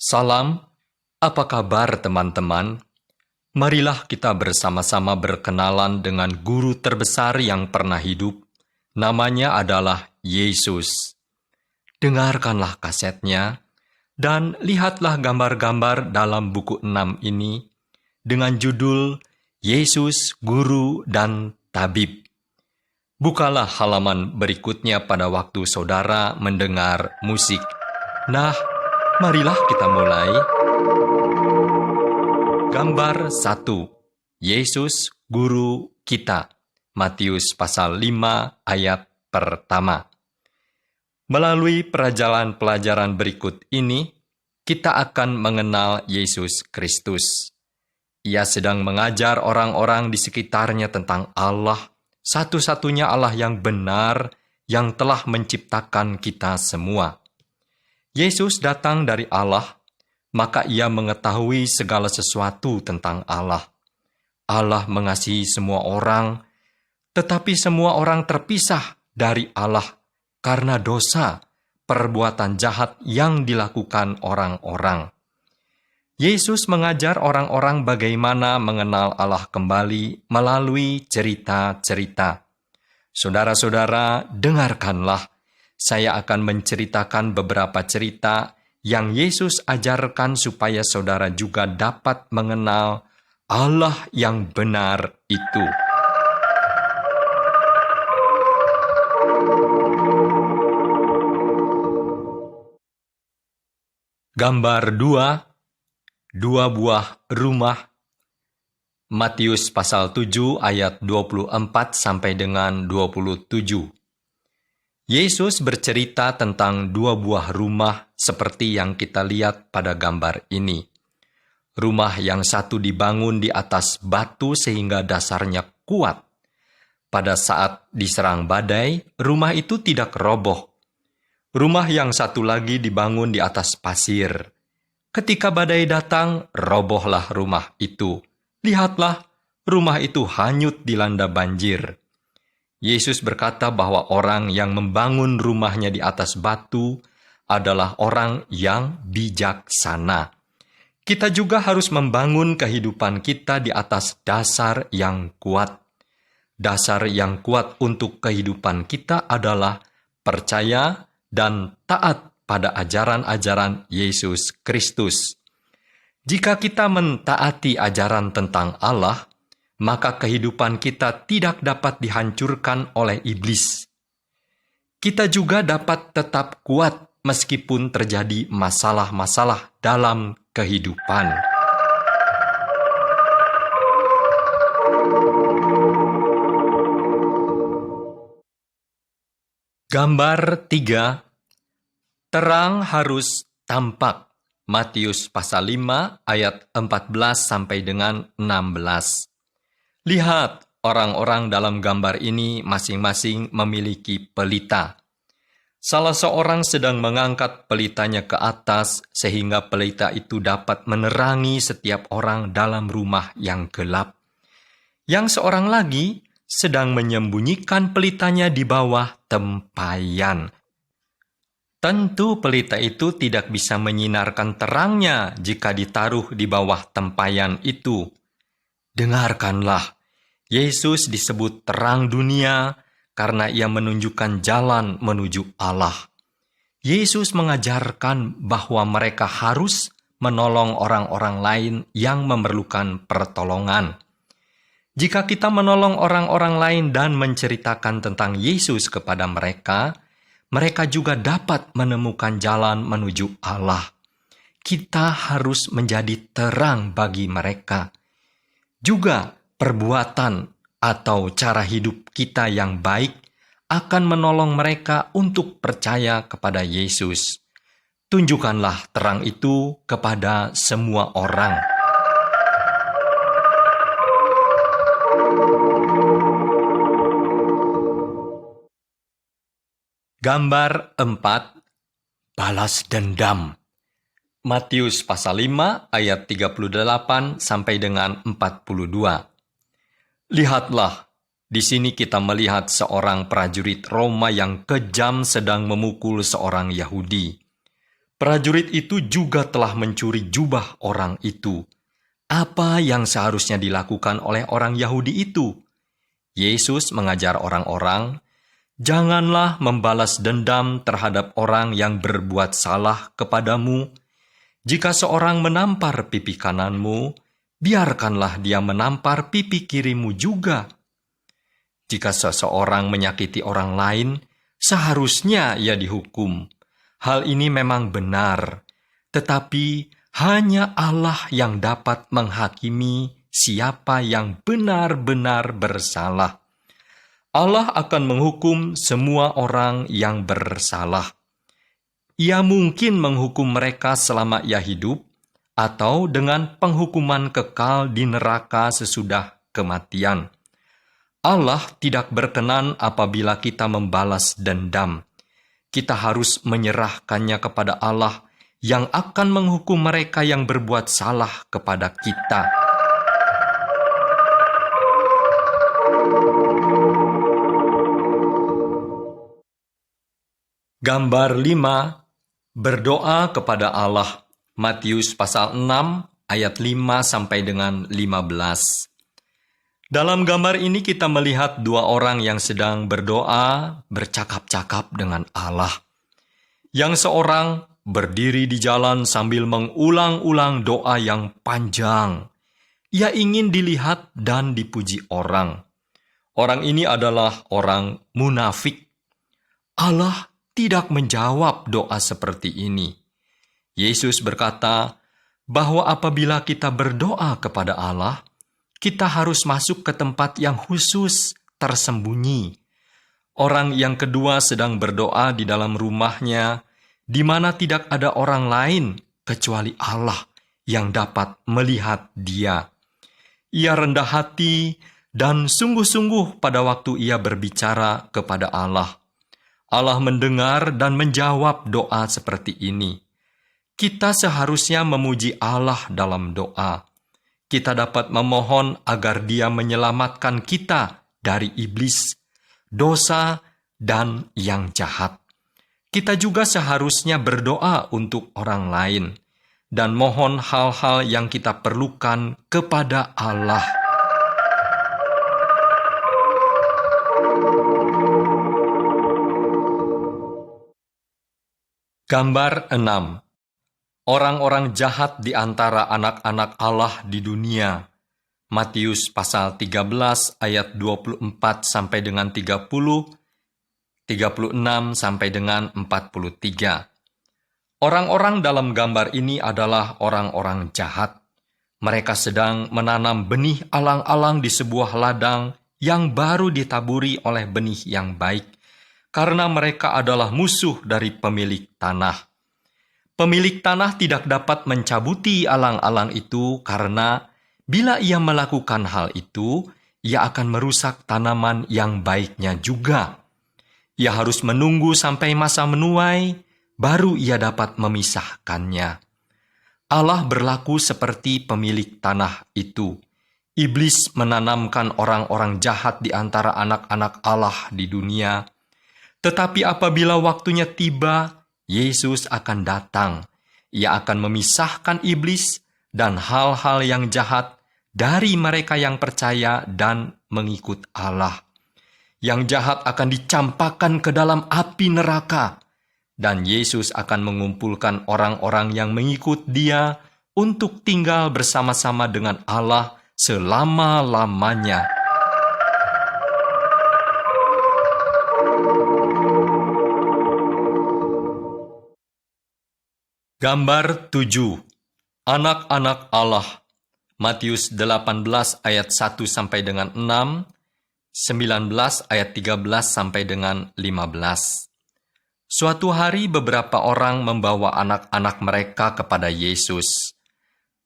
Salam, apa kabar teman-teman? Marilah kita bersama-sama berkenalan dengan guru terbesar yang pernah hidup. Namanya adalah Yesus. Dengarkanlah kasetnya dan lihatlah gambar-gambar dalam buku 6 ini dengan judul Yesus, Guru dan Tabib. Bukalah halaman berikutnya pada waktu saudara mendengar musik. Nah, marilah kita mulai. Gambar 1. Yesus, Guru kita. Matius pasal 5 ayat pertama. Melalui perjalanan pelajaran berikut ini, kita akan mengenal Yesus Kristus. Ia sedang mengajar orang-orang di sekitarnya tentang Allah, satu-satunya Allah yang benar, yang telah menciptakan kita semua. Yesus datang dari Allah, maka ia mengetahui segala sesuatu tentang Allah. Allah mengasihi semua orang, tetapi semua orang terpisah dari Allah karena dosa, perbuatan jahat yang dilakukan orang-orang. Yesus mengajar orang-orang bagaimana mengenal Allah kembali melalui cerita-cerita. Saudara-saudara, dengarkanlah. Saya akan menceritakan beberapa cerita yang Yesus ajarkan supaya saudara juga dapat mengenal Allah yang benar itu. Gambar 2. Dua buah rumah. Matius pasal 7 ayat 24 sampai dengan 27. Yesus bercerita tentang dua buah rumah seperti yang kita lihat pada gambar ini. Rumah yang satu dibangun di atas batu sehingga dasarnya kuat. Pada saat diserang badai, rumah itu tidak roboh. Rumah yang satu lagi dibangun di atas pasir. Ketika badai datang, robohlah rumah itu. Lihatlah, rumah itu hanyut dilanda banjir. Yesus berkata bahwa orang yang membangun rumahnya di atas batu adalah orang yang bijaksana. Kita juga harus membangun kehidupan kita di atas dasar yang kuat. Dasar yang kuat untuk kehidupan kita adalah percaya dan taat pada ajaran-ajaran Yesus Kristus. Jika kita mentaati ajaran tentang Allah, maka kehidupan kita tidak dapat dihancurkan oleh iblis. Kita juga dapat tetap kuat meskipun terjadi masalah-masalah dalam kehidupan. Gambar 3. Terang harus tampak. Matius pasal 5 ayat 14 sampai dengan 16. Lihat, orang-orang dalam gambar ini masing-masing memiliki pelita. Salah seorang sedang mengangkat pelitanya ke atas sehingga pelita itu dapat menerangi setiap orang dalam rumah yang gelap. Yang seorang lagi sedang menyembunyikan pelitanya di bawah tempayan. Tentu pelita itu tidak bisa menyinarkan terangnya jika ditaruh di bawah tempayan itu. Dengarkanlah, Yesus disebut terang dunia karena ia menunjukkan jalan menuju Allah. Yesus mengajarkan bahwa mereka harus menolong orang-orang lain yang memerlukan pertolongan. Jika kita menolong orang-orang lain dan menceritakan tentang Yesus kepada mereka, mereka juga dapat menemukan jalan menuju Allah. Kita harus menjadi terang bagi mereka. Juga perbuatan atau cara hidup kita yang baik akan menolong mereka untuk percaya kepada Yesus. Tunjukkanlah terang itu kepada semua orang. Gambar 4. Balas dendam. Matius pasal 5 ayat 38 sampai dengan 42. Lihatlah, di sini kita melihat seorang prajurit Roma yang kejam sedang memukul seorang Yahudi. Prajurit itu juga telah mencuri jubah orang itu. Apa yang seharusnya dilakukan oleh orang Yahudi itu? Yesus mengajar orang-orang, "Janganlah membalas dendam terhadap orang yang berbuat salah kepadamu. Jika seorang menampar pipi kananmu, biarkanlah dia menampar pipi kirimu juga. Jika seseorang menyakiti orang lain, seharusnya ia dihukum. Hal ini memang benar, tetapi hanya Allah yang dapat menghakimi siapa yang benar-benar bersalah. Allah akan menghukum semua orang yang bersalah. Ia mungkin menghukum mereka selama ia hidup, atau dengan penghukuman kekal di neraka sesudah kematian. Allah tidak berkenan apabila kita membalas dendam. Kita harus menyerahkannya kepada Allah yang akan menghukum mereka yang berbuat salah kepada kita. Gambar 5. Berdoa kepada Allah. Matius pasal 6 ayat 5 sampai dengan 15. Dalam gambar ini kita melihat dua orang yang sedang berdoa, bercakap-cakap dengan Allah. Yang seorang berdiri di jalan sambil mengulang-ulang doa yang panjang. Ia ingin dilihat dan dipuji orang. Orang ini adalah orang munafik. Allah tidak menjawab doa seperti ini. Yesus berkata bahwa apabila kita berdoa kepada Allah, kita harus masuk ke tempat yang khusus, tersembunyi. Orang yang kedua sedang berdoa di dalam rumahnya, di mana tidak ada orang lain kecuali Allah yang dapat melihat dia. Ia rendah hati dan sungguh-sungguh pada waktu ia berbicara kepada Allah. Allah mendengar dan menjawab doa seperti ini. Kita seharusnya memuji Allah dalam doa. Kita dapat memohon agar Dia menyelamatkan kita dari iblis, dosa, dan yang jahat. Kita juga seharusnya berdoa untuk orang lain dan mohon hal-hal yang kita perlukan kepada Allah. Gambar 6. Orang-orang jahat di antara anak-anak Allah di dunia. Matius pasal 13 ayat 24 sampai dengan 30, 36 sampai dengan 43. Orang-orang dalam gambar ini adalah orang-orang jahat. Mereka sedang menanam benih alang-alang di sebuah ladang yang baru ditaburi oleh benih yang baik, karena mereka adalah musuh dari pemilik tanah. Pemilik tanah tidak dapat mencabuti alang-alang itu karena bila ia melakukan hal itu, ia akan merusak tanaman yang baiknya juga. Ia harus menunggu sampai masa menuai, baru ia dapat memisahkannya. Allah berlaku seperti pemilik tanah itu. Iblis menanamkan orang-orang jahat di antara anak-anak Allah di dunia. Tetapi apabila waktunya tiba, Yesus akan datang. Ia akan memisahkan iblis dan hal-hal yang jahat dari mereka yang percaya dan mengikut Allah. Yang jahat akan dicampakkan ke dalam api neraka, dan Yesus akan mengumpulkan orang-orang yang mengikut Dia untuk tinggal bersama-sama dengan Allah selama-lamanya. Gambar 7. Anak-anak Allah. Matius 18 ayat 1 sampai dengan 6, 19 ayat 13 sampai dengan 15. Suatu hari beberapa orang membawa anak-anak mereka kepada Yesus.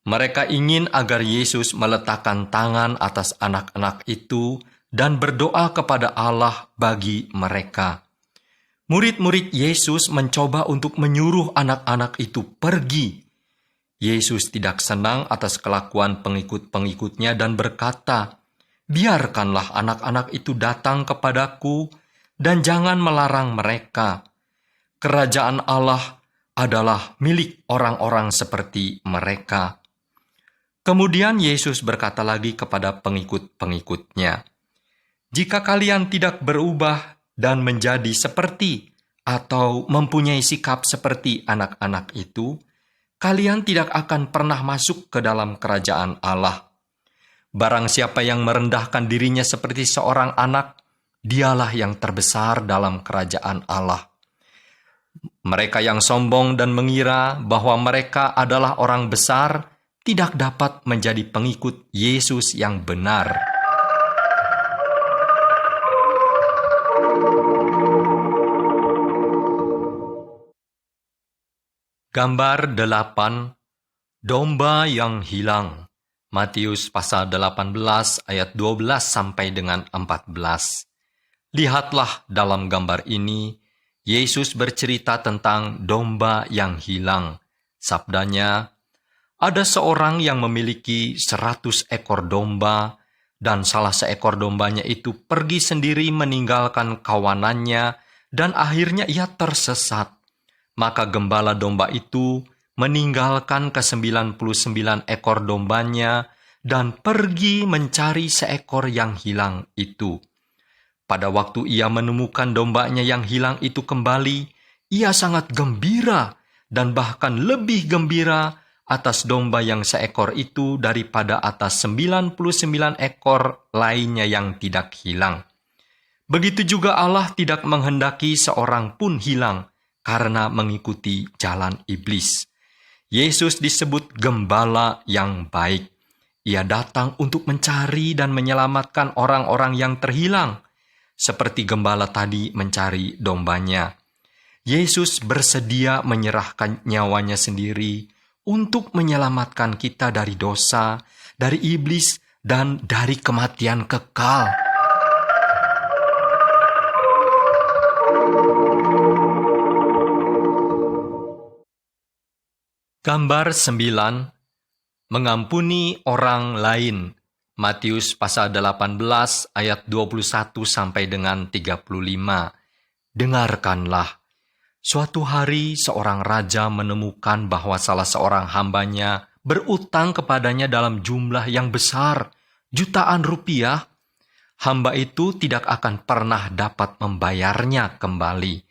Mereka ingin agar Yesus meletakkan tangan atas anak-anak itu dan berdoa kepada Allah bagi mereka. Murid-murid Yesus mencoba untuk menyuruh anak-anak itu pergi. Yesus tidak senang atas kelakuan pengikut-pengikutnya dan berkata, "Biarkanlah anak-anak itu datang kepadaku dan jangan melarang mereka. Kerajaan Allah adalah milik orang-orang seperti mereka. Kemudian Yesus berkata lagi kepada pengikut-pengikutnya, "Jika kalian tidak berubah dan menjadi seperti atau mempunyai sikap seperti anak-anak itu, kalian tidak akan pernah masuk ke dalam kerajaan Allah. Barang siapa yang merendahkan dirinya seperti seorang anak, dialah yang terbesar dalam kerajaan Allah. Mereka yang sombong dan mengira bahwa mereka adalah orang besar, tidak dapat menjadi pengikut Yesus yang benar." Gambar 8, domba yang hilang. Matius pasal 18 ayat 12 sampai dengan 14. Lihatlah dalam gambar ini, Yesus bercerita tentang domba yang hilang. Sabdanya, "Ada seorang yang memiliki 100 ekor domba, dan salah seekor dombanya itu pergi sendiri meninggalkan kawanannya, dan akhirnya ia tersesat. Maka gembala domba itu meninggalkan ke-99 ekor dombanya, dan pergi mencari seekor yang hilang itu. Pada waktu ia menemukan dombanya yang hilang itu kembali, ia sangat gembira, dan bahkan lebih gembira atas domba yang seekor itu daripada atas 99 ekor lainnya yang tidak hilang. Begitu juga Allah tidak menghendaki seorang pun hilang karena mengikuti jalan iblis. Yesus disebut gembala yang baik. Ia datang untuk mencari dan menyelamatkan orang-orang yang terhilang, seperti gembala tadi mencari dombanya. Yesus bersedia menyerahkan nyawanya sendiri untuk menyelamatkan kita dari dosa, dari iblis, dan dari kematian kekal. Gambar 9, mengampuni orang lain. Matius pasal 18 ayat 21 sampai dengan 35. Dengarkanlah. Suatu hari seorang raja menemukan bahwa salah seorang hambanya berutang kepadanya dalam jumlah yang besar, jutaan rupiah. Hamba itu tidak akan pernah dapat membayarnya kembali.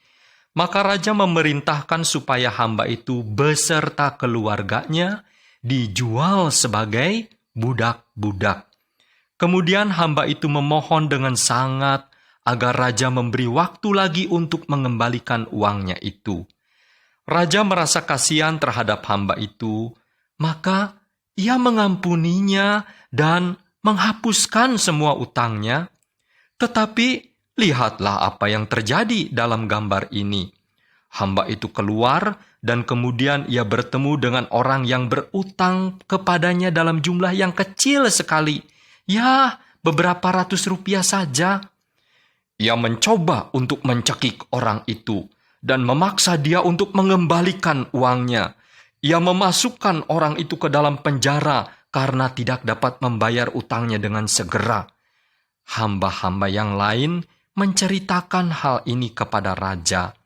Maka raja memerintahkan supaya hamba itu beserta keluarganya dijual sebagai budak-budak. Kemudian hamba itu memohon dengan sangat agar raja memberi waktu lagi untuk mengembalikan uangnya itu. Raja merasa kasihan terhadap hamba itu, maka ia mengampuninya dan menghapuskan semua utangnya. Tetapi lihatlah apa yang terjadi dalam gambar ini. Hamba itu keluar dan kemudian ia bertemu dengan orang yang berutang kepadanya dalam jumlah yang kecil sekali. Ya, beberapa ratus rupiah saja. Ia mencoba untuk mencekik orang itu dan memaksa dia untuk mengembalikan uangnya. Ia memasukkan orang itu ke dalam penjara karena tidak dapat membayar utangnya dengan segera. Hamba-hamba yang lain menceritakan hal ini kepada raja.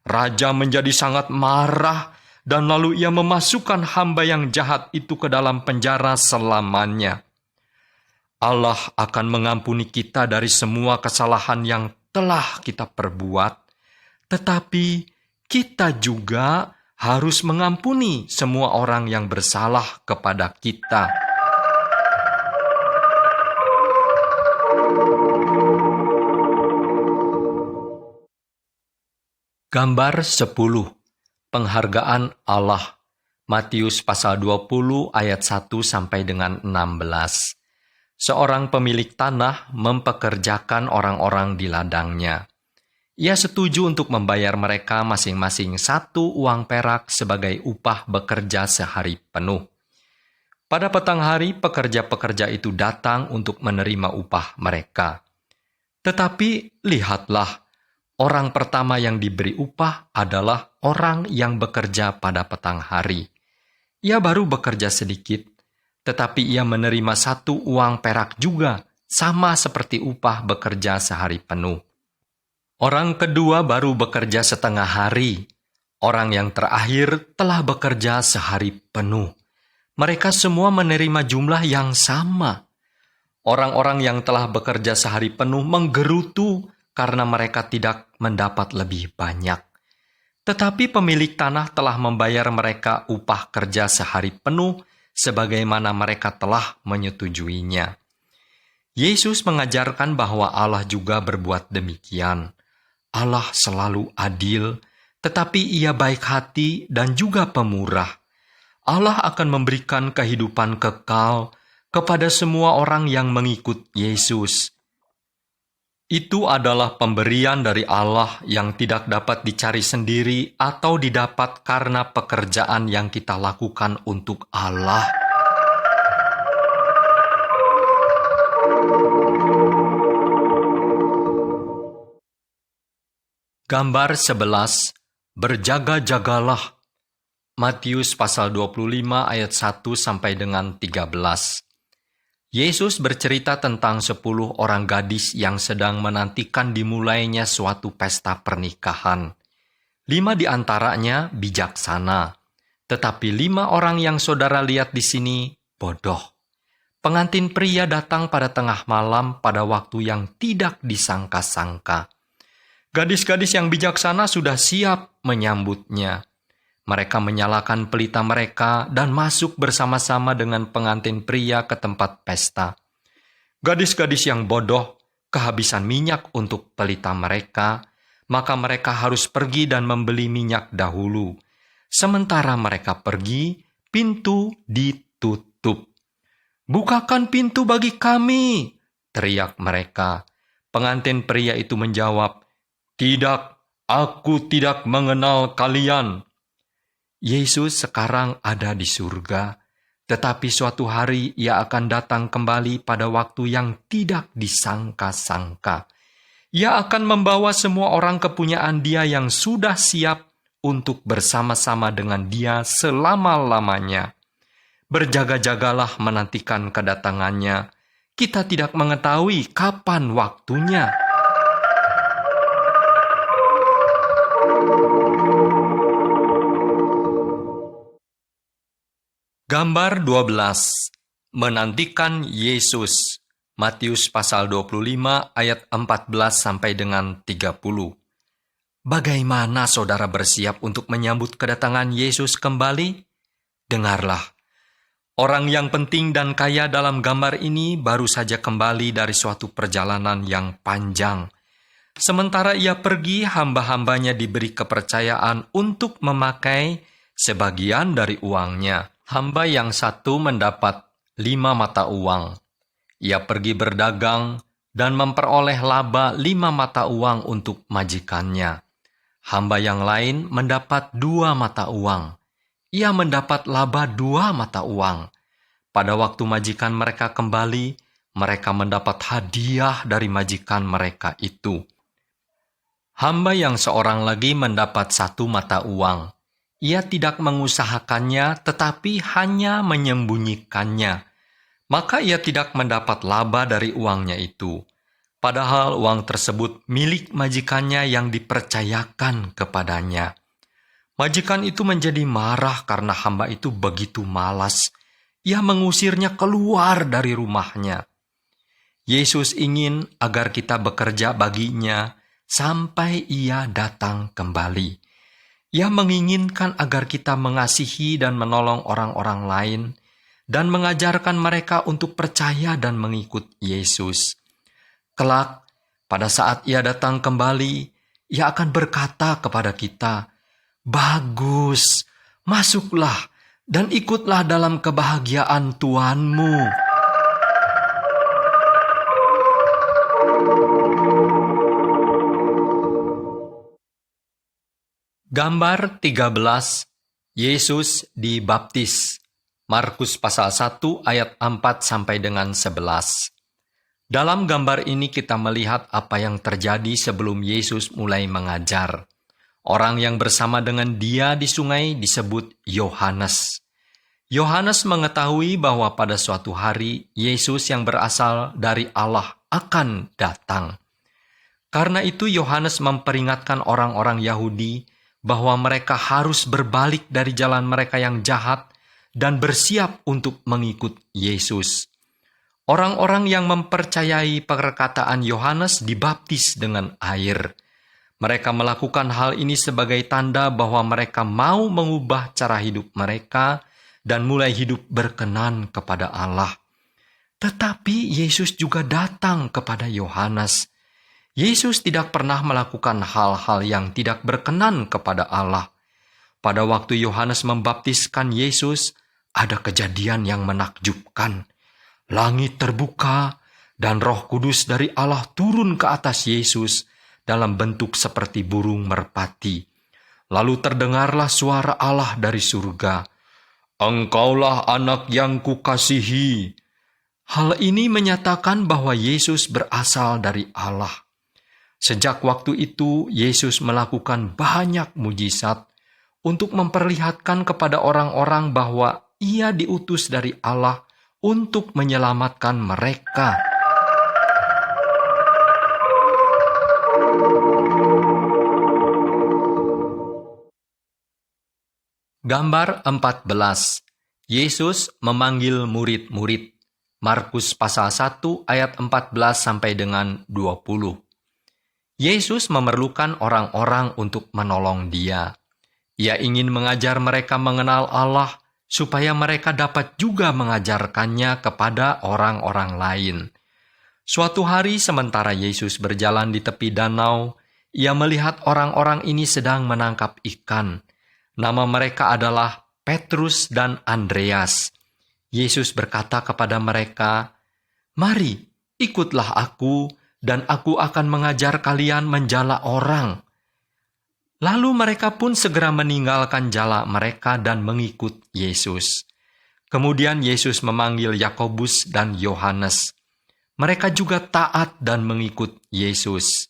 Raja menjadi sangat marah dan lalu ia memasukkan hamba yang jahat itu ke dalam penjara selamanya. Allah akan mengampuni kita dari semua kesalahan yang telah kita perbuat, tetapi kita juga harus mengampuni semua orang yang bersalah kepada kita. Gambar 10. Penghargaan Allah. Matius pasal 20 ayat 1 sampai dengan 16. Seorang pemilik tanah mempekerjakan orang-orang di ladangnya. Ia setuju untuk membayar mereka masing-masing 1 uang perak sebagai upah bekerja sehari penuh. Pada petang hari, pekerja-pekerja itu datang untuk menerima upah mereka. Tetapi lihatlah, orang pertama yang diberi upah adalah orang yang bekerja pada petang hari. Ia baru bekerja sedikit, tetapi ia menerima 1 uang perak juga, sama seperti upah bekerja sehari penuh. Orang kedua baru bekerja setengah hari. Orang yang terakhir telah bekerja sehari penuh. Mereka semua menerima jumlah yang sama. Orang-orang yang telah bekerja sehari penuh menggerutu karena mereka tidak mendapat lebih banyak. Tetapi pemilik tanah telah membayar mereka upah kerja sehari penuh sebagaimana mereka telah menyetujuinya. Yesus mengajarkan bahwa Allah juga berbuat demikian. Allah selalu adil, tetapi Ia baik hati dan juga pemurah. Allah akan memberikan kehidupan kekal kepada semua orang yang mengikut Yesus. Itu adalah pemberian dari Allah yang tidak dapat dicari sendiri atau didapat karena pekerjaan yang kita lakukan untuk Allah. Gambar 11, berjaga-jagalah. Matius pasal 25 ayat 1 sampai dengan 13. Yesus bercerita tentang 10 orang gadis yang sedang menantikan dimulainya suatu pesta pernikahan. 5 di antaranya bijaksana, tetapi 5 orang yang saudara lihat di sini bodoh. Pengantin pria datang pada tengah malam pada waktu yang tidak disangka-sangka. Gadis-gadis yang bijaksana sudah siap menyambutnya. Mereka menyalakan pelita mereka dan masuk bersama-sama dengan pengantin pria ke tempat pesta. Gadis-gadis yang bodoh kehabisan minyak untuk pelita mereka, maka mereka harus pergi dan membeli minyak dahulu. Sementara mereka pergi, pintu ditutup. "Bukakan pintu bagi kami!" teriak mereka. Pengantin pria itu menjawab, "Tidak, aku tidak mengenal kalian." Yesus sekarang ada di surga, tetapi suatu hari Ia akan datang kembali pada waktu yang tidak disangka-sangka. Ia akan membawa semua orang kepunyaan Dia yang sudah siap untuk bersama-sama dengan Dia selama-lamanya. Berjaga-jagalah menantikan kedatangannya. Kita tidak mengetahui kapan waktunya. Gambar 12. Menantikan Yesus. Matius pasal 25 ayat 14 sampai dengan 30. Bagaimana saudara bersiap untuk menyambut kedatangan Yesus kembali? Dengarlah. Orang yang penting dan kaya dalam gambar ini baru saja kembali dari suatu perjalanan yang panjang. Sementara ia pergi, hamba-hambanya diberi kepercayaan untuk memakai sebagian dari uangnya. Hamba yang satu mendapat 5 mata uang. Ia pergi berdagang dan memperoleh laba 5 mata uang untuk majikannya. Hamba yang lain mendapat 2 mata uang. Ia mendapat laba 2 mata uang. Pada waktu majikan mereka kembali, mereka mendapat hadiah dari majikan mereka itu. Hamba yang seorang lagi mendapat 1 mata uang. Ia tidak mengusahakannya, tetapi hanya menyembunyikannya. Maka ia tidak mendapat laba dari uangnya itu. Padahal uang tersebut milik majikannya yang dipercayakan kepadanya. Majikan itu menjadi marah karena hamba itu begitu malas. Ia mengusirnya keluar dari rumahnya. Yesus ingin agar kita bekerja baginya sampai Ia datang kembali. Ia menginginkan agar kita mengasihi dan menolong orang-orang lain dan mengajarkan mereka untuk percaya dan mengikut Yesus. Kelak, pada saat Ia datang kembali, Ia akan berkata kepada kita, "Bagus, masuklah dan ikutlah dalam kebahagiaan Tuanmu." Gambar 13. Yesus dibaptis. Markus pasal 1 ayat 4 sampai dengan 11. Dalam gambar ini kita melihat apa yang terjadi sebelum Yesus mulai mengajar. Orang yang bersama dengan Dia di sungai disebut Yohanes. Yohanes mengetahui bahwa pada suatu hari Yesus yang berasal dari Allah akan datang. Karena itu Yohanes memperingatkan orang-orang Yahudi bahwa mereka harus berbalik dari jalan mereka yang jahat dan bersiap untuk mengikut Yesus. Orang-orang yang mempercayai perkataan Yohanes dibaptis dengan air. Mereka melakukan hal ini sebagai tanda bahwa mereka mau mengubah cara hidup mereka dan mulai hidup berkenan kepada Allah. Tetapi Yesus juga datang kepada Yohanes. Yesus tidak pernah melakukan hal-hal yang tidak berkenan kepada Allah. Pada waktu Yohanes membaptiskan Yesus, ada kejadian yang menakjubkan. Langit terbuka dan Roh Kudus dari Allah turun ke atas Yesus dalam bentuk seperti burung merpati. Lalu terdengarlah suara Allah dari surga, "Engkaulah anak yang kukasihi." Hal ini menyatakan bahwa Yesus berasal dari Allah. Sejak waktu itu, Yesus melakukan banyak mujizat untuk memperlihatkan kepada orang-orang bahwa Ia diutus dari Allah untuk menyelamatkan mereka. Gambar 14. Yesus memanggil murid-murid. Markus pasal 1 ayat 14 sampai dengan 20. Yesus memerlukan orang-orang untuk menolong Dia. Ia ingin mengajar mereka mengenal Allah, supaya mereka dapat juga mengajarkannya kepada orang-orang lain. Suatu hari sementara Yesus berjalan di tepi danau, Ia melihat orang-orang ini sedang menangkap ikan. Nama mereka adalah Petrus dan Andreas. Yesus berkata kepada mereka, "Mari, ikutlah aku, dan aku akan mengajar kalian menjala orang." Lalu mereka pun segera meninggalkan jala mereka dan mengikut Yesus. Kemudian Yesus memanggil Yakobus dan Yohanes. Mereka juga taat dan mengikut Yesus.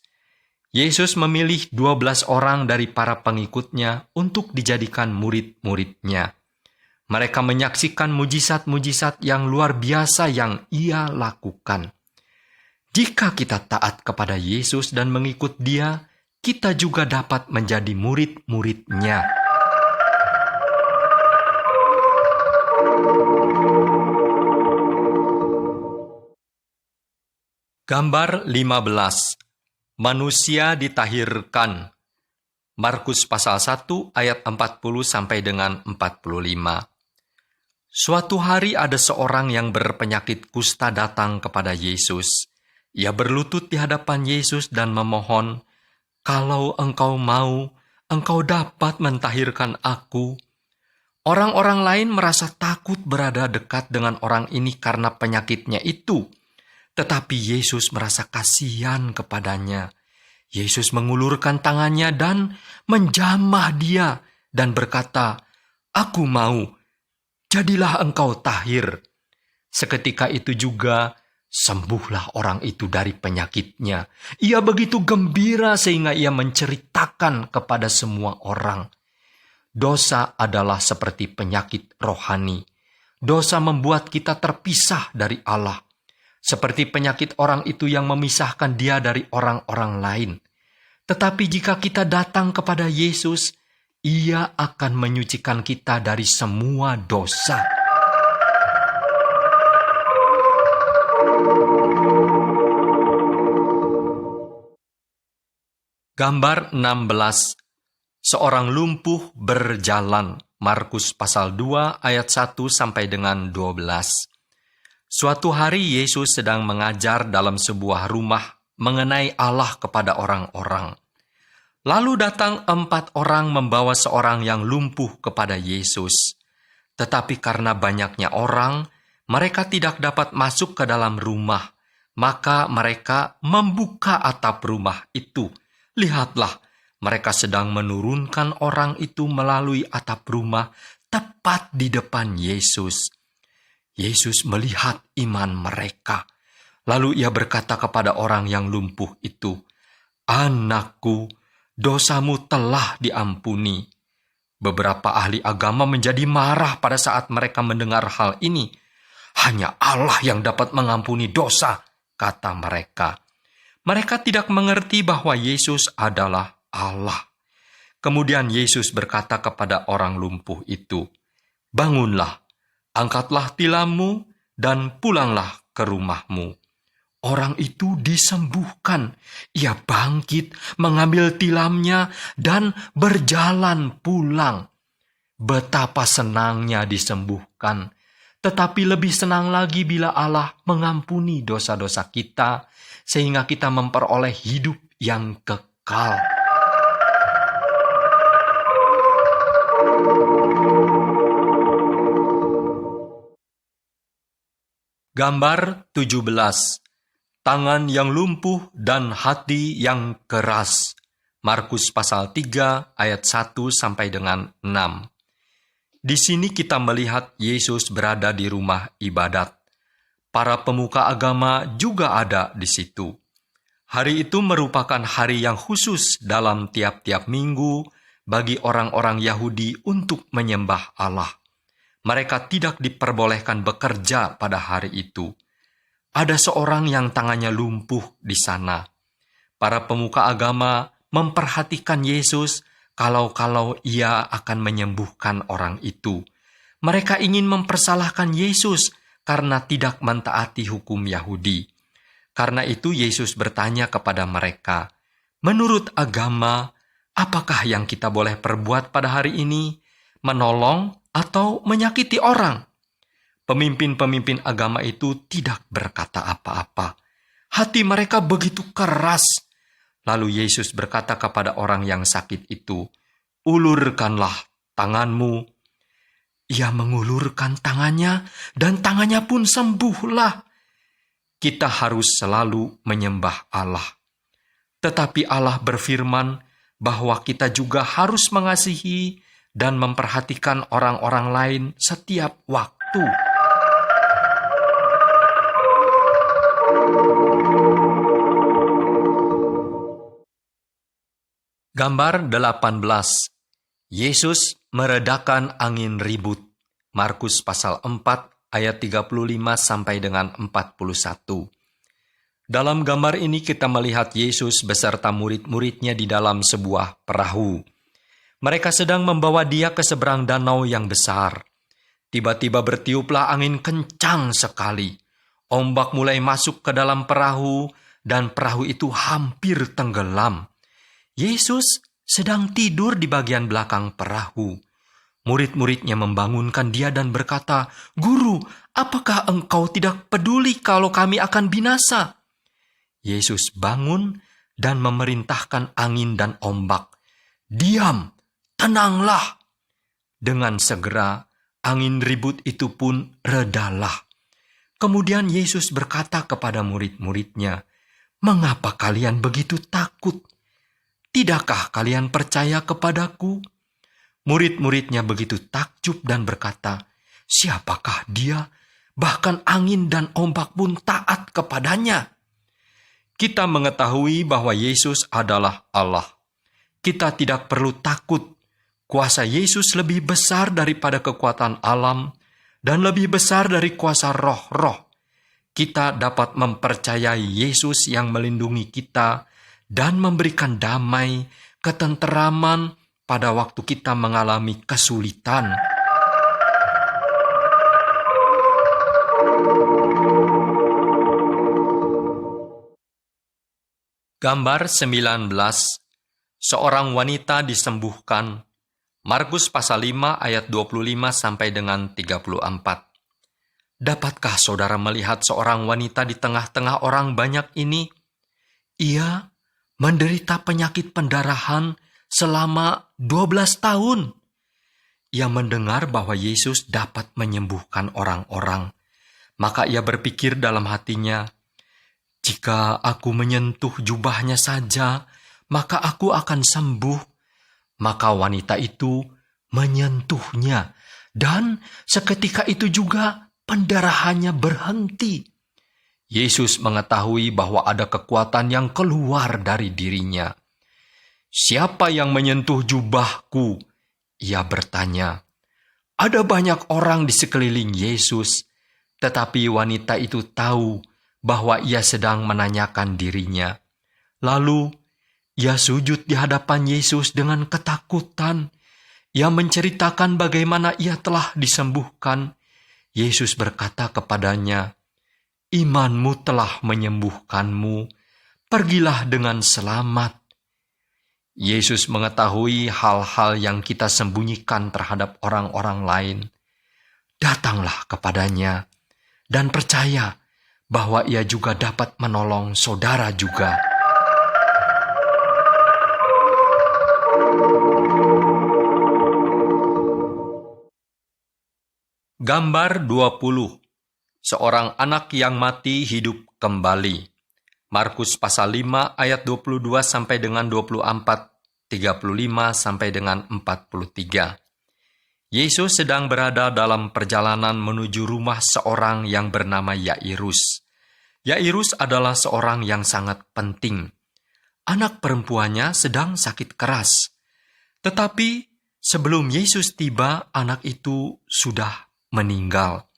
Yesus memilih 12 orang dari para pengikutnya untuk dijadikan murid-muridnya. Mereka menyaksikan mujizat-mujizat yang luar biasa yang Ia lakukan. Jika kita taat kepada Yesus dan mengikut Dia, kita juga dapat menjadi murid-murid-Nya. Gambar 15. Manusia ditahirkan. Markus pasal 1 ayat 40 sampai dengan 45. Suatu hari ada seorang yang berpenyakit kusta datang kepada Yesus. Ia berlutut di hadapan Yesus dan memohon, "Kalau Engkau mau, Engkau dapat mentahirkan aku." Orang-orang lain merasa takut berada dekat dengan orang ini karena penyakitnya itu. Tetapi Yesus merasa kasihan kepadanya. Yesus mengulurkan tangannya dan menjamah dia dan berkata, "Aku mau, jadilah engkau tahir." Seketika itu juga, sembuhlah orang itu dari penyakitnya. Ia begitu gembira sehingga ia menceritakan kepada semua orang. Dosa adalah seperti penyakit rohani. Dosa membuat kita terpisah dari Allah. Seperti penyakit orang itu yang memisahkan dia dari orang-orang lain. Tetapi jika kita datang kepada Yesus, Ia akan menyucikan kita dari semua dosa. Gambar 16. Seorang lumpuh berjalan. Markus pasal 2 ayat 1 sampai dengan 12. Suatu hari Yesus sedang mengajar dalam sebuah rumah mengenai Allah kepada orang-orang. Lalu datang 4 orang membawa seorang yang lumpuh kepada Yesus. Tetapi karena banyaknya orang, mereka tidak dapat masuk ke dalam rumah. Maka mereka membuka atap rumah itu. Lihatlah, mereka sedang menurunkan orang itu melalui atap rumah tepat di depan Yesus. Yesus melihat iman mereka. Lalu Ia berkata kepada orang yang lumpuh itu, "Anakku, dosamu telah diampuni." Beberapa ahli agama menjadi marah pada saat mereka mendengar hal ini. "Hanya Allah yang dapat mengampuni dosa," kata mereka. Mereka tidak mengerti bahwa Yesus adalah Allah. Kemudian Yesus berkata kepada orang lumpuh itu, "Bangunlah, angkatlah tilammu, dan pulanglah ke rumahmu." Orang itu disembuhkan. Ia bangkit, mengambil tilamnya, dan berjalan pulang. Betapa senangnya disembuhkan. Tetapi lebih senang lagi bila Allah mengampuni dosa-dosa kita, sehingga kita memperoleh hidup yang kekal. Gambar 17. Tangan yang lumpuh dan hati yang keras. Markus pasal 3 ayat 1 sampai dengan 6. Di sini kita melihat Yesus berada di rumah ibadat. Para pemuka agama juga ada di situ. Hari itu merupakan hari yang khusus dalam tiap-tiap minggu bagi orang-orang Yahudi untuk menyembah Allah. Mereka tidak diperbolehkan bekerja pada hari itu. Ada seorang yang tangannya lumpuh di sana. Para pemuka agama memperhatikan Yesus kalau ia akan menyembuhkan orang itu. Mereka ingin mempersalahkan Yesus karena tidak mentaati hukum Yahudi. Karena itu Yesus bertanya kepada mereka, "Menurut agama, apakah yang kita boleh perbuat pada hari ini? Menolong atau menyakiti orang?" Pemimpin-pemimpin agama itu tidak berkata apa-apa. Hati mereka begitu keras. Lalu Yesus berkata kepada orang yang sakit itu, "Ulurkanlah tanganmu." Ia mengulurkan tangannya, dan tangannya pun sembuhlah. Kita harus selalu menyembah Allah. Tetapi Allah berfirman bahwa kita juga harus mengasihi dan memperhatikan orang-orang lain setiap waktu. Gambar 18. Yesus meredakan angin ribut. Markus pasal 4 ayat 35 sampai dengan 41. Dalam gambar ini kita melihat Yesus beserta murid-muridnya di dalam sebuah perahu. Mereka sedang membawa dia ke seberang danau yang besar. Tiba-tiba bertiuplah angin kencang sekali. Ombak mulai masuk ke dalam perahu dan perahu itu hampir tenggelam. Yesus sedang tidur di bagian belakang perahu. Murid-muridnya membangunkan dia dan berkata, "Guru, apakah engkau tidak peduli kalau kami akan binasa?" Yesus bangun dan memerintahkan angin dan ombak, "Diam, tenanglah." Dengan segera, angin ribut itu pun redalah. Kemudian Yesus berkata kepada murid-muridnya, "Mengapa kalian begitu takut? Tidakkah kalian percaya kepadaku?" Murid-muridnya begitu takjub dan berkata, "Siapakah dia? Bahkan angin dan ombak pun taat kepadanya." Kita mengetahui bahwa Yesus adalah Allah. Kita tidak perlu takut. Kuasa Yesus lebih besar daripada kekuatan alam dan lebih besar dari kuasa roh-roh. Kita dapat mempercayai Yesus yang melindungi kita dan memberikan damai, ketenteraman pada waktu kita mengalami kesulitan. Gambar 19. Seorang wanita disembuhkan. Markus pasal 5 ayat 25 sampai dengan 34. Dapatkah saudara melihat seorang wanita di tengah-tengah orang banyak ini? Ia menderita penyakit pendarahan selama 12 tahun. Ia mendengar bahwa Yesus dapat menyembuhkan orang-orang. Maka ia berpikir dalam hatinya, "Jika aku menyentuh jubahnya saja, maka aku akan sembuh." Maka wanita itu menyentuhnya, dan seketika itu juga pendarahannya berhenti. Yesus mengetahui bahwa ada kekuatan yang keluar dari dirinya. "Siapa yang menyentuh jubahku?" Ia bertanya. Ada banyak orang di sekeliling Yesus, tetapi wanita itu tahu bahwa ia sedang menanyakan dirinya. Lalu, Ia sujud di hadapan Yesus dengan ketakutan. Ia menceritakan bagaimana ia telah disembuhkan. Yesus berkata kepadanya, "Imanmu telah menyembuhkanmu. Pergilah dengan selamat." Yesus mengetahui hal-hal yang kita sembunyikan terhadap orang-orang lain. Datanglah kepadanya dan percaya bahwa ia juga dapat menolong saudara juga. Gambar 20. Seorang anak yang mati hidup kembali. Markus pasal 5 ayat 22 sampai dengan 24, 35 sampai dengan 43. Yesus sedang berada dalam perjalanan menuju rumah seorang yang bernama Yairus. Yairus adalah seorang yang sangat penting. Anak perempuannya sedang sakit keras. Tetapi sebelum Yesus tiba, anak itu sudah meninggal.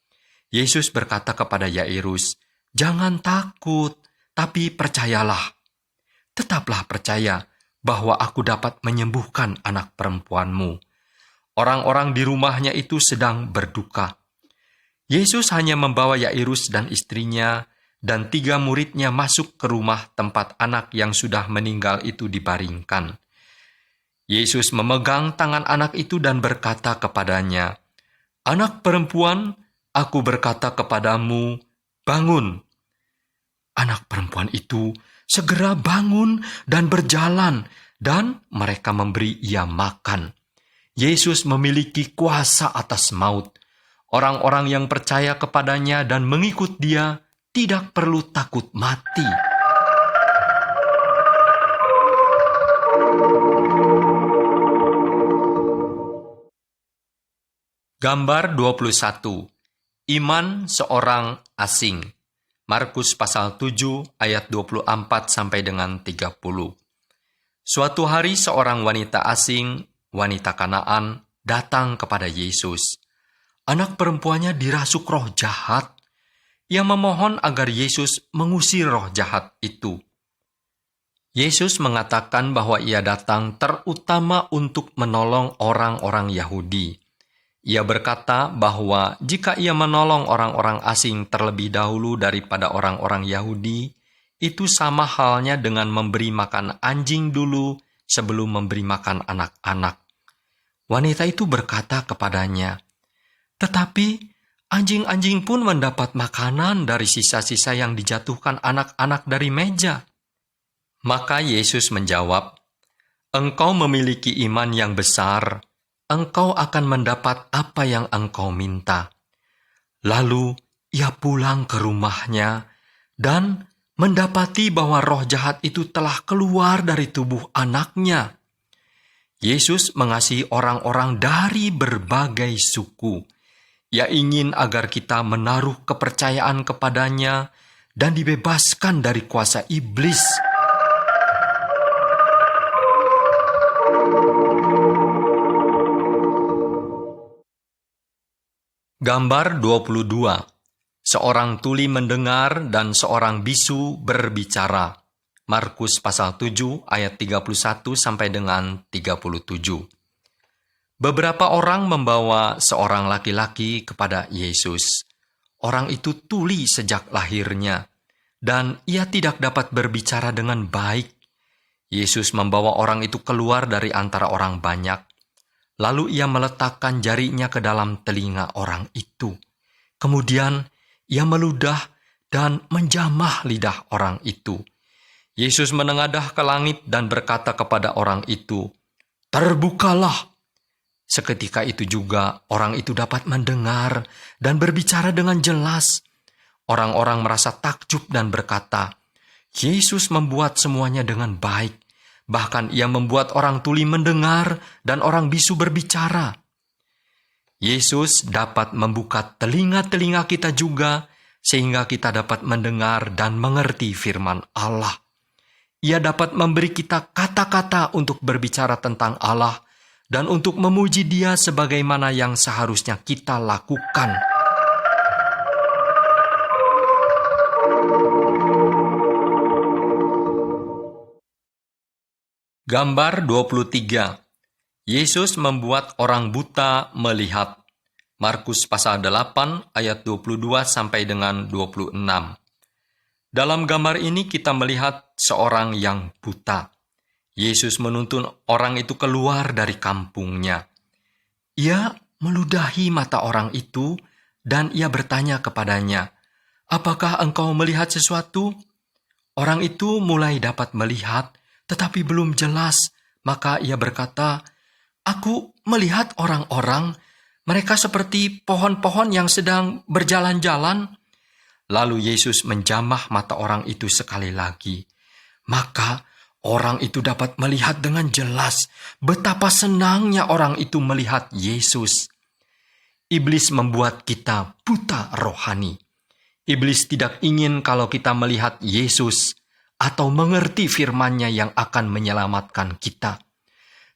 Yesus berkata kepada Yairus, "Jangan takut, tapi percayalah. Tetaplah percaya bahwa aku dapat menyembuhkan anak perempuanmu." Orang-orang di rumahnya itu sedang berduka. Yesus hanya membawa Yairus dan istrinya dan 3 muridnya masuk ke rumah tempat anak yang sudah meninggal itu dibaringkan. Yesus memegang tangan anak itu dan berkata kepadanya, "Anak perempuan, aku berkata kepadamu, bangun." Anak perempuan itu segera bangun dan berjalan, dan mereka memberi ia makan. Yesus memiliki kuasa atas maut. Orang-orang yang percaya kepadanya dan mengikut dia tidak perlu takut mati. Gambar 21. Iman seorang asing. Markus pasal 7 ayat 24 sampai dengan 30. Suatu hari seorang wanita asing, wanita Kanaan, datang kepada Yesus. Anak perempuannya dirasuk roh jahat. Ia memohon agar Yesus mengusir roh jahat itu. Yesus mengatakan bahwa ia datang terutama untuk menolong orang-orang Yahudi. Ia berkata bahwa jika ia menolong orang-orang asing terlebih dahulu daripada orang-orang Yahudi, itu sama halnya dengan memberi makan anjing dulu sebelum memberi makan anak-anak. Wanita itu berkata kepadanya, "Tetapi anjing-anjing pun mendapat makanan dari sisa-sisa yang dijatuhkan anak-anak dari meja." Maka Yesus menjawab, "Engkau memiliki iman yang besar. Engkau akan mendapat apa yang engkau minta." Lalu ia pulang ke rumahnya dan mendapati bahwa roh jahat itu telah keluar dari tubuh anaknya. Yesus mengasihi orang-orang dari berbagai suku. Ia ingin agar kita menaruh kepercayaan kepadanya dan dibebaskan dari kuasa iblis. Gambar 22. Seorang tuli mendengar dan seorang bisu berbicara. Markus pasal 7 ayat 31 sampai dengan 37. Beberapa orang membawa seorang laki-laki kepada Yesus. Orang itu tuli sejak lahirnya, dan ia tidak dapat berbicara dengan baik. Yesus membawa orang itu keluar dari antara orang banyak. Lalu ia meletakkan jarinya ke dalam telinga orang itu. Kemudian ia meludah dan menjamah lidah orang itu. Yesus menengadah ke langit dan berkata kepada orang itu, "Terbukalah." Seketika itu juga orang itu dapat mendengar dan berbicara dengan jelas. Orang-orang merasa takjub dan berkata, "Yesus membuat semuanya dengan baik. Bahkan ia membuat orang tuli mendengar dan orang bisu berbicara." Yesus dapat membuka telinga-telinga kita juga, sehingga kita dapat mendengar dan mengerti firman Allah. Ia dapat memberi kita kata-kata untuk berbicara tentang Allah dan untuk memuji Dia sebagaimana yang seharusnya kita lakukan. Gambar 23. Yesus membuat orang buta melihat. Markus pasal 8 ayat 22 sampai dengan 26. Dalam gambar ini kita melihat seorang yang buta. Yesus menuntun orang itu keluar dari kampungnya. Ia meludahi mata orang itu dan ia bertanya kepadanya, "Apakah engkau melihat sesuatu?" Orang itu mulai dapat melihat, tetapi belum jelas. Maka ia berkata, "Aku melihat orang-orang, mereka seperti pohon-pohon yang sedang berjalan-jalan." Lalu Yesus menjamah mata orang itu sekali lagi. Maka orang itu dapat melihat dengan jelas betapa senangnya orang itu melihat Yesus. Iblis membuat kita buta rohani. Iblis tidak ingin kalau kita melihat Yesus atau mengerti firman-Nya yang akan menyelamatkan kita.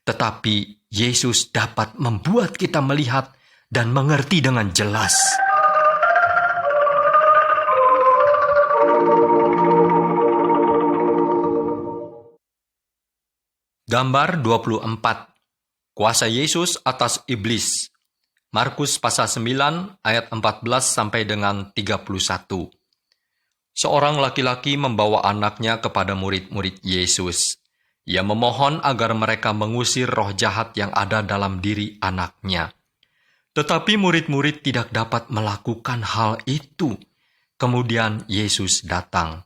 Tetapi Yesus dapat membuat kita melihat dan mengerti dengan jelas. Gambar 24. Kuasa Yesus atas iblis. Markus pasal 9 ayat 14 sampai dengan 31. Seorang laki-laki membawa anaknya kepada murid-murid Yesus. Ia memohon agar mereka mengusir roh jahat yang ada dalam diri anaknya. Tetapi murid-murid tidak dapat melakukan hal itu. Kemudian Yesus datang.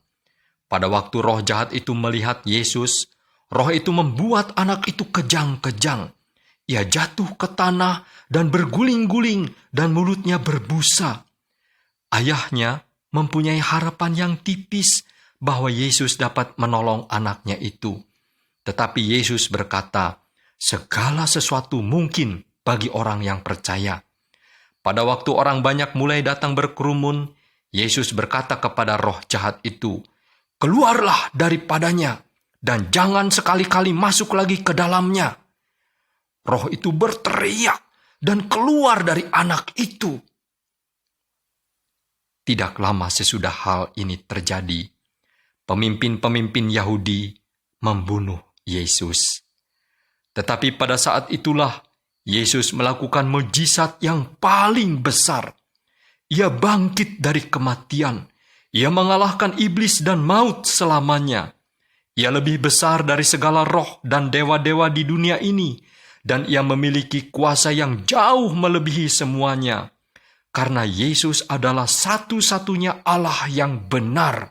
Pada waktu roh jahat itu melihat Yesus, roh itu membuat anak itu kejang-kejang. Ia jatuh ke tanah dan berguling-guling dan mulutnya berbusa. Ayahnya mempunyai harapan yang tipis bahwa Yesus dapat menolong anaknya itu. Tetapi Yesus berkata, segala sesuatu mungkin bagi orang yang percaya. Pada waktu orang banyak mulai datang berkerumun, Yesus berkata kepada roh jahat itu, "Keluarlah daripadanya, dan jangan sekali-kali masuk lagi ke dalamnya." Roh itu berteriak dan keluar dari anak itu. Tidak lama sesudah hal ini terjadi, pemimpin-pemimpin Yahudi membunuh Yesus. Tetapi pada saat itulah Yesus melakukan mukjizat yang paling besar. Ia bangkit dari kematian. Ia mengalahkan iblis dan maut selamanya. Ia lebih besar dari segala roh dan dewa-dewa di dunia ini. Dan ia memiliki kuasa yang jauh melebihi semuanya. Karena Yesus adalah satu-satunya Allah yang benar.